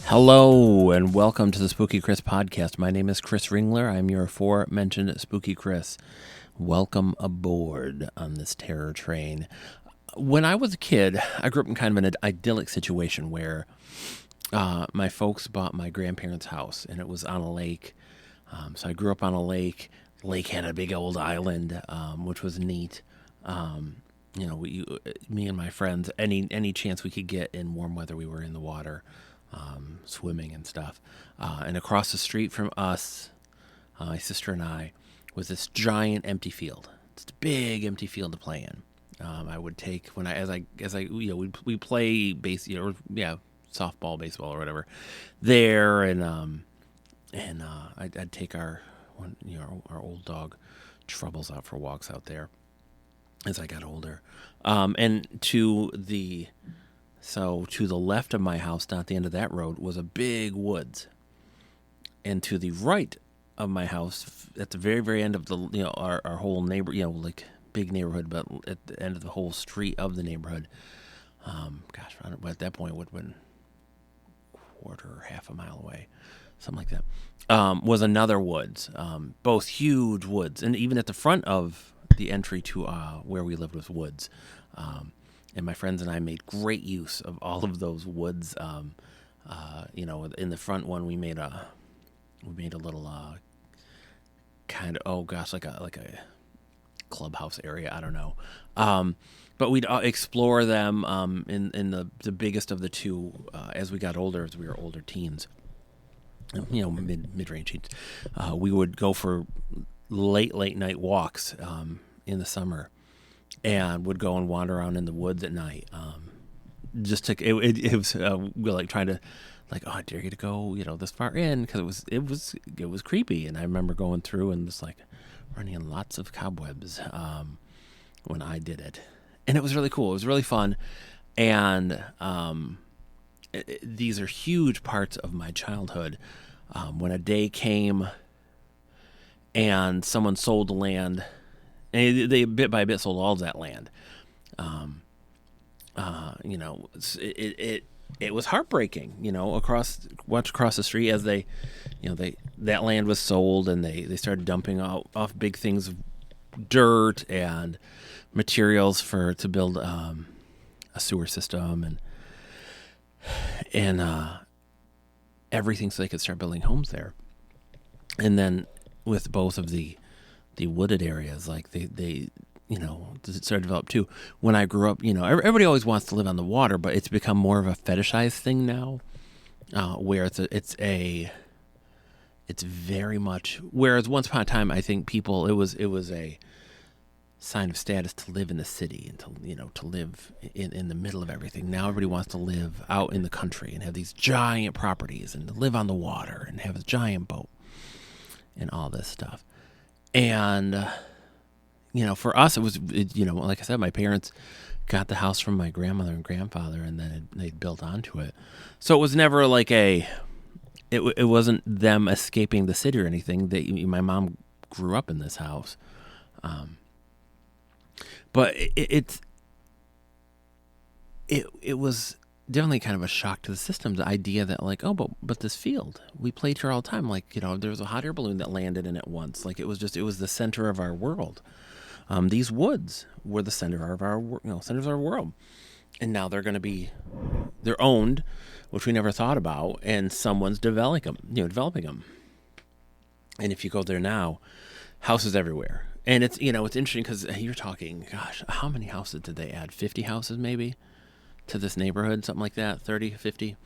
Hello and welcome to the Spooky Chris podcast. My name is Chris Ringler. I'm your aforementioned Spooky Chris. Welcome aboard on this terror train. When I was a kid, I grew up in kind of an idyllic situation where my folks bought my grandparents' house, and it was on a lake. So I grew up on a lake. The lake had a big old island, which was neat. Me and my friends, any chance we could get in warm weather, we were in the water. Swimming and stuff. And across the street from us, my sister and I, was this giant empty field. It's a big empty field to play in. I would take we play softball, baseball, or whatever there, and I'd take our old dog Troubles out for walks out there as I got older, and to the left of my house, down at the end of that road, was a big woods. And to the right of my house, at the very, very end of our whole big neighborhood, but at the end of the whole street of the neighborhood, at that point it would have been quarter or half a mile away, something like that, was another woods, both huge woods. And even at the front of the entry to where we lived was woods. And my friends and I made great use of all of those woods. In the front one, we made a little like a clubhouse area. I don't know, but we'd explore them in the biggest of the two as we got older, as we were older teens. Mid-range teens. We would go for late night walks in the summer. And would go and wander around in the woods at night. It was like trying to, like, I dare you to go, this far in, because it was creepy. And I remember going through and just like running in lots of cobwebs when I did it, and it was really cool. It was really fun, and these are huge parts of my childhood. When a day came and someone sold the land. And they bit by bit sold all of that land. It was heartbreaking. Across the street as that land was sold, and they started dumping off big things of dirt and materials to build a sewer system and everything, so they could start building homes there. And then with both of the wooded areas, like they started to develop too. When I grew up, everybody always wants to live on the water, but it's become more of a fetishized thing now, where it's very much. Whereas once upon a time, I think people, it was a sign of status to live in the city and to live in the middle of everything. Now everybody wants to live out in the country and have these giant properties and to live on the water and have a giant boat and all this stuff. And, for us, it was, like I said, my parents got the house from my grandmother and grandfather, and then they'd built onto it. So it was never like it wasn't them escaping the city or anything. My mom grew up in this house. But it was definitely kind of a shock to the system, the idea that but this field, we played here all the time. There was a hot air balloon that landed in it once. It was the center of our world. These woods were the center of our world. And now they're owned, which we never thought about. And someone's developing them. And if you go there now, houses everywhere. And it's interesting because you're talking, gosh, how many houses did they add? 50 houses maybe? To this neighborhood, something like that, 30, 50.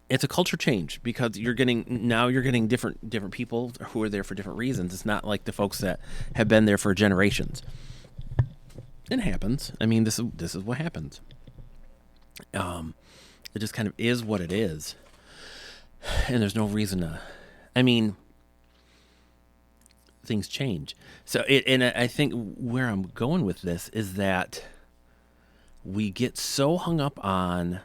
It's a culture change because you're getting different people who are there for different reasons. It's not like the folks that have been there for generations. It happens. I mean, this is what happens. It just kind of is what it is, and there's no reason to. I mean, things change. So I think where I'm going with this is that we get so hung up on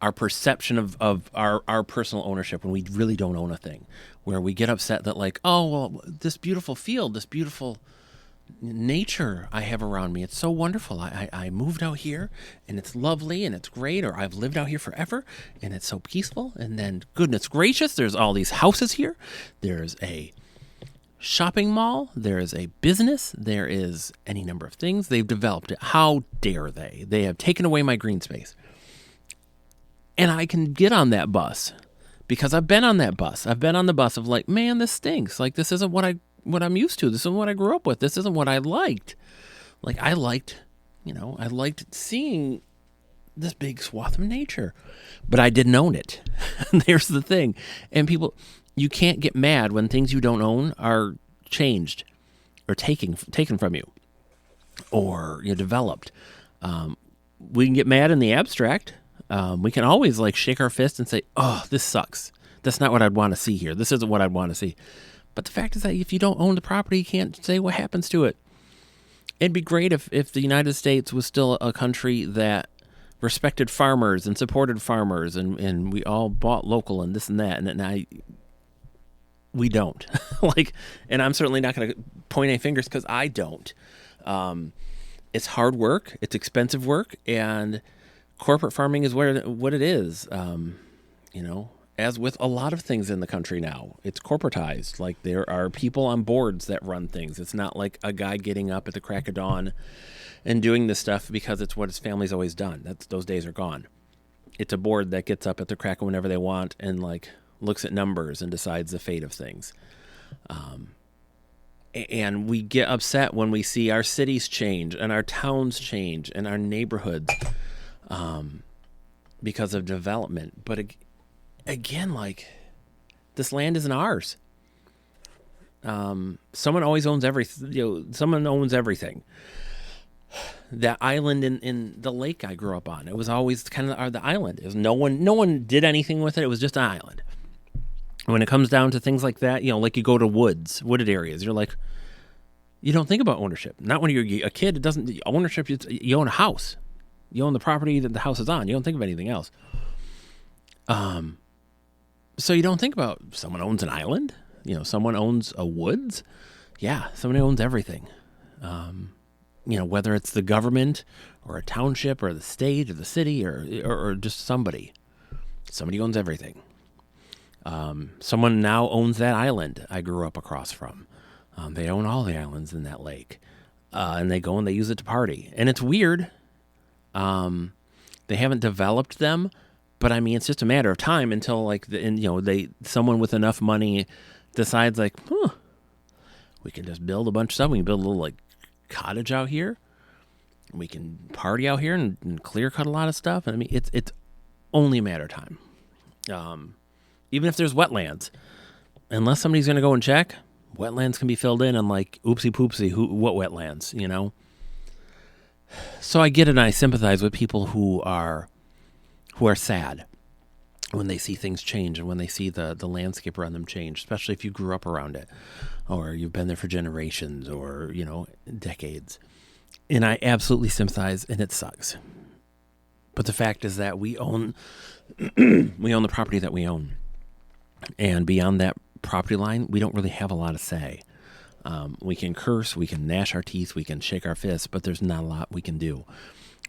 our perception of our personal ownership when we really don't own a thing, where we get upset that this beautiful field, this beautiful nature I have around me. It's so wonderful. I moved out here and it's lovely and it's great, or I've lived out here forever and it's so peaceful. And then, goodness gracious, there's all these houses here. There's a shopping mall. There is a business. There is any number of things. They've developed it. How dare they? They have taken away my green space. And I can get on that bus because I've been on that bus. I've been on the bus of like, man, this stinks. Like, this isn't what I'm used to. This isn't what I grew up with. This isn't what I liked. Like, I liked seeing this big swath of nature, but I didn't own it. There's the thing. And people, you can't get mad when things you don't own are changed or taken from you or developed. We can get mad in the abstract. We can always like shake our fist and say, oh, this sucks. That's not what I'd want to see here. This isn't what I'd want to see. But the fact is that if you don't own the property, you can't say what happens to it. It'd be great if the United States was still a country that respected farmers and supported farmers, and we all bought local and this and that. And we don't. And I'm certainly not going to point any fingers because I don't. It's hard work. It's expensive work. And corporate farming is what it is. As with a lot of things in the country now, it's corporatized. Like, there are people on boards that run things. It's not like a guy getting up at the crack of dawn and doing this stuff because it's what his family's always done. Those days are gone. It's a board that gets up at the crack of whenever they want and like looks at numbers and decides the fate of things. And we get upset when we see our cities change and our towns change and our neighborhoods because of development. But again, like, this land isn't ours. Someone always owns everything. Someone owns everything. That island in the lake I grew up on, it was always kind of the island. It was no one did anything with it. It was just an island. When it comes down to things like that, like you go to wooded areas, you're like, you don't think about ownership. Not when you're a kid. It doesn't ownership. You own a house. You own the property that the house is on. You don't think of anything else. So you don't think about someone owns an island. Someone owns a woods. Yeah, somebody owns everything. Whether it's the government or a township or the state or the city or just somebody. Somebody owns everything. Someone now owns that island I grew up across from. They own all the islands in that lake. And they go and they use it to party. And it's weird. They haven't developed them, but I mean, it's just a matter of time until someone with enough money decides we can just build a bunch of stuff. We can build a little cottage out here. We can party out here and clear cut a lot of stuff. And I mean, it's only a matter of time. Even if there's wetlands, unless somebody's going to go and check, wetlands can be filled in and oopsie poopsie, what wetlands, So I get it and I sympathize with people who are sad when they see things change and when they see the landscape around them change, especially if you grew up around it or you've been there for generations or, decades. And I absolutely sympathize, and it sucks. But the fact is that we own the property that we own. And beyond that property line, we don't really have a lot to say. We can curse, we can gnash our teeth, we can shake our fists, but there's not a lot we can do.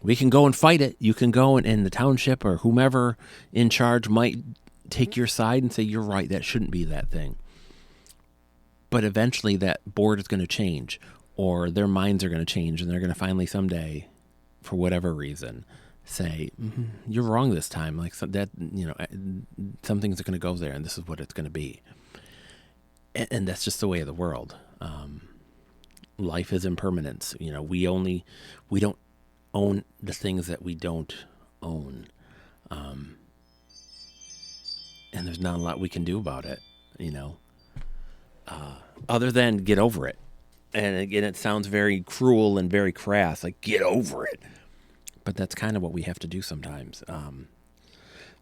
We can go and fight it. You can go and the township or whomever in charge might take your side and say, you're right, that shouldn't be that thing. But eventually that board is going to change, or their minds are going to change, and they're going to finally someday, for whatever reason, say, you're wrong this time. Some things are going to go there, and this is what it's going to be. And that's just the way of the world. Life is impermanence. We don't own the things that we don't own. And there's not a lot we can do about it, other than get over it. And again, it sounds very cruel and very crass, get over it. But that's kind of what we have to do sometimes.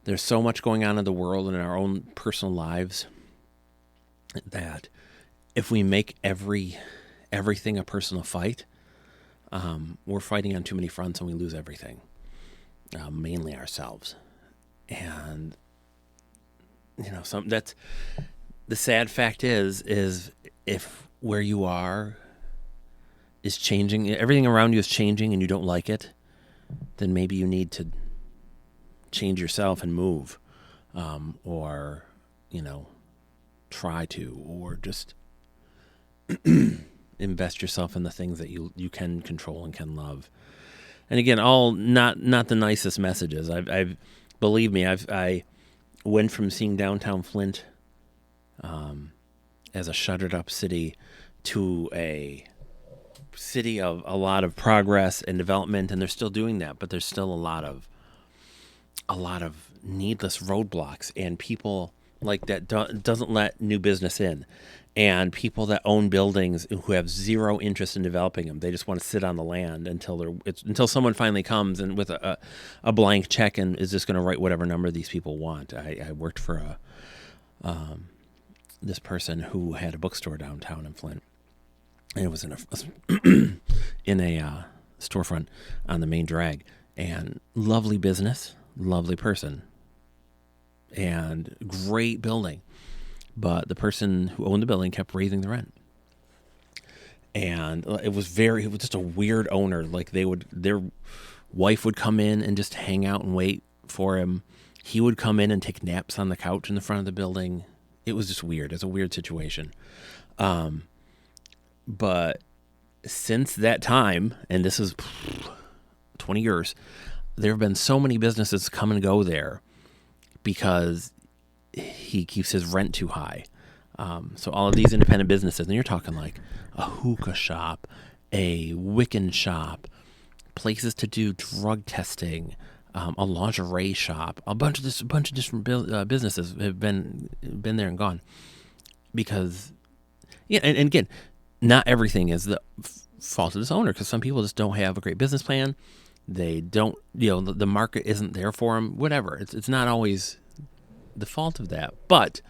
There's so much going on in the world and in our own personal lives that if we make everything a personal fight, we're fighting on too many fronts and we lose everything, mainly ourselves. And that's the sad fact is if where you are is changing, everything around you is changing and you don't like it, then maybe you need to change yourself and move, or, try to, or just invest yourself in the things that you can control and can love. And again, all not the nicest messages. I've believe me, I went from seeing downtown Flint as a shuttered up city to a city of a lot of progress and development, and they're still doing that, but there's still a lot of needless roadblocks and people like that doesn't let new business in, and people that own buildings who have zero interest in developing them. They just want to sit on the land until someone finally comes and with a blank check and is just going to write whatever number these people want. I worked for this person who had a bookstore downtown in Flint, and it was in a storefront on the main drag, and lovely business, lovely person, and great building. But the person who owned the building kept raising the rent. And it was just a weird owner. Like their wife would come in and just hang out and wait for him. He would come in and take naps on the couch in the front of the building. It was just weird. It's a weird situation. But since that time, and this is 20 years, there have been so many businesses come and go there because he keeps his rent too high. So all of these independent businesses, and you're talking like a hookah shop, a Wiccan shop, places to do drug testing, a lingerie shop, a bunch of different businesses have been there and gone. Because, yeah, and again, not everything is the fault of this owner, because some people just don't have a great business plan. They don't, the market isn't there for them. Whatever. It's not always the fault of that, but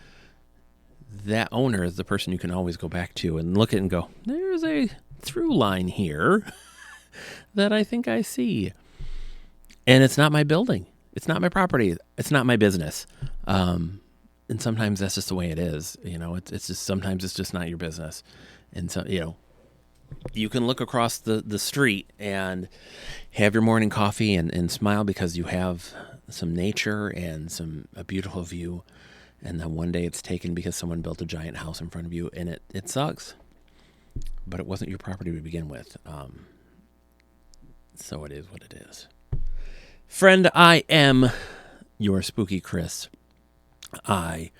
that owner is the person you can always go back to and look at and go, there's a through line here that I think I see. And it's not my building. It's not my property. It's not my business. And sometimes that's just the way it is. It's just, sometimes it's just not your business. And so, you can look across the street and have your morning coffee and smile because you have some nature and a beautiful view. And then one day it's taken because someone built a giant house in front of you, and it sucks. But it wasn't your property to begin with. So it is what it is. Friend, I am your Spooky Chris. I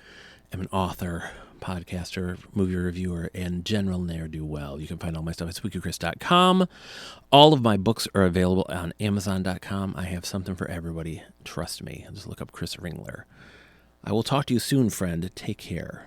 am an author, podcaster, movie reviewer, and general ne'er-do-well. You can find all my stuff at spookychris.com. All of my books are available on amazon.com. I have something for everybody. Trust me. Just look up Chris Ringler. I will talk to you soon, friend. Take care.